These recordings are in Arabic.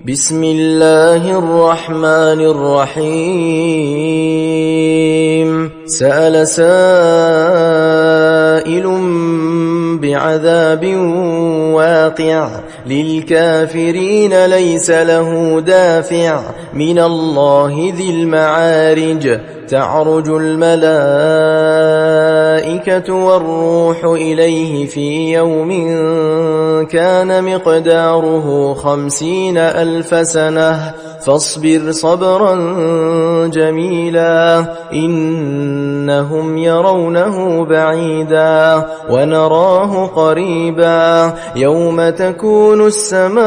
بسم الله الرحمن الرحيم سأل سائل بعذاب واقع للكافرين ليس له دافع من الله ذي المعارج تعرج الملائكة والروح إليه في يوم كان مقداره 50,000 سنة فاصبر صبرا جميلا إنهم يرونه بعيدا ونراه قريبا يوم تكون السماء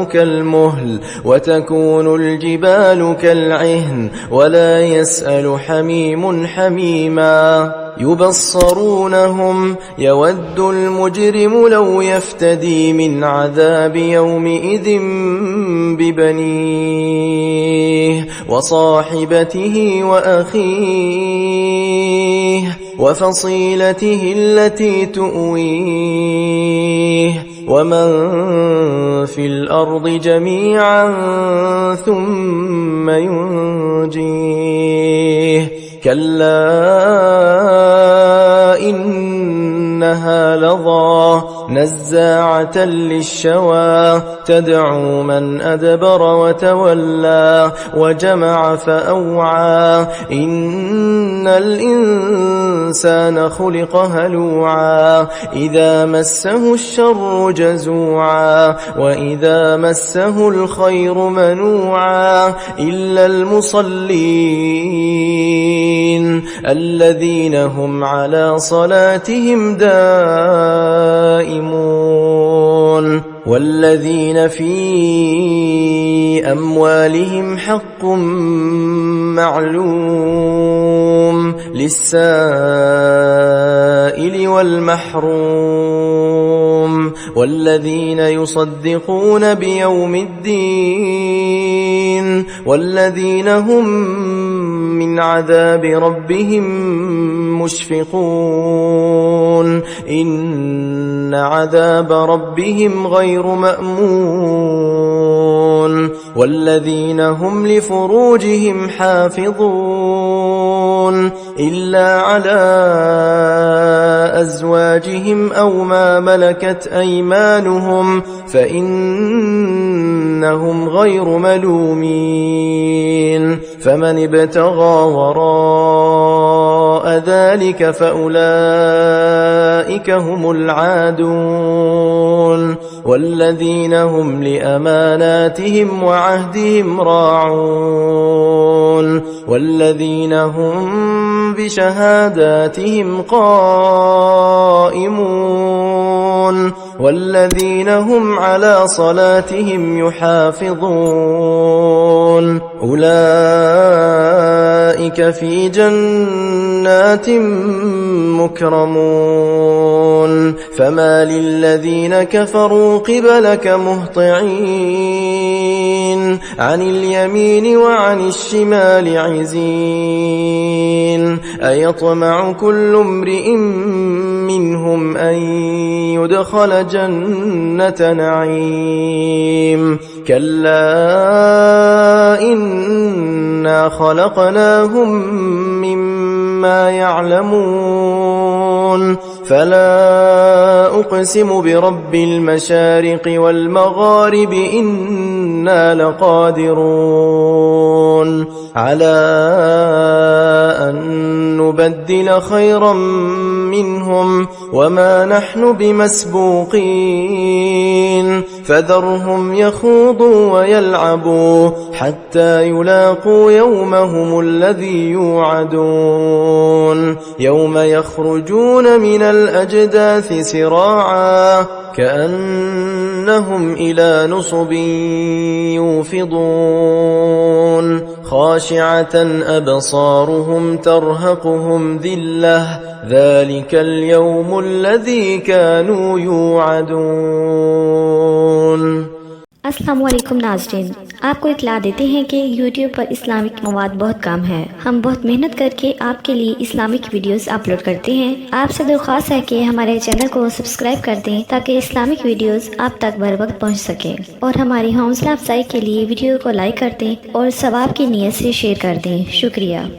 كالمهل وتكون الجبال كالعهن ولا يسأل حميم حميما يبصرونهم يود المجرم لو يفتدي من عذاب يومئذ ببنيه وصاحبته وأخيه وفصيلته التي تؤويه ومن في الأرض جميعا ثم ينجيه كلا إنها لظى نزاعة للشوى تدعو من أدبر وتولى وجمع فأوعى إن الإنسان خلق هلوعا إذا مسه الشر جزوعا وإذا مسه الخير منوعا إلا المصلين الذين هم على صلاتهم دائمون والذين في أموالهم حق معلوم للسائل والمحروم والذين يصدقون بيوم الدين والذين هم من عذاب ربهم مشفقون إن عذاب ربهم غير مأمون والذين هم لفروجهم حافظون إلا على أزواجهم أو ما ملكت أيمانهم فإنهم غير ملومين فمن ابتغى وراء ذلك فأولئك هم العادون والذين هم لأماناتهم وعهدهم راعون والذين هم بشهاداتهم قائمون والذين هم على صلاتهم يحافظون أولئك في جنات مكرمون فما للذين كفروا قبلك مهطعين عن اليمين وعن الشمال عزين أيطمع كل امرئ منهم أن يدخل جنة نعيم كلا إنا خلقناهم مما يعلمون فلا أقسم برب المشارق والمغارب إنا لقادرون على أن نبدل خيرا منهم وما نحن بمسبوقين فذرهم يخوضوا ويلعبوا حتى يلاقوا يومهم الذي يوعدون يوم يخرجون من الأجداث سراعا كأنهم إلى نصب يوفضون خاشعة أبصارهم ترهقهم ذلة ذلك اليوم الذي كانوا يوعدون. अस्सलाम वालेकुम नाज़रीन, आपको इत्तला देते हैं कि YouTube पर इस्लामिक मवाद बहुत कम है। हम बहुत मेहनत करके आपके लिए इस्लामिक वीडियोस अपलोड करते हैं। आपसे दरख्वास्त है कि हमारे चैनल को सब्सक्राइब कर दें ताकि इस्लामिक वीडियोस आप तक बर वक्त पहुँच सकें, और हमारी हौसला अफजाई के लिए वीडियो को लाइक कर दें और सवाब की नीयत से शेयर कर दें। शुक्रिया।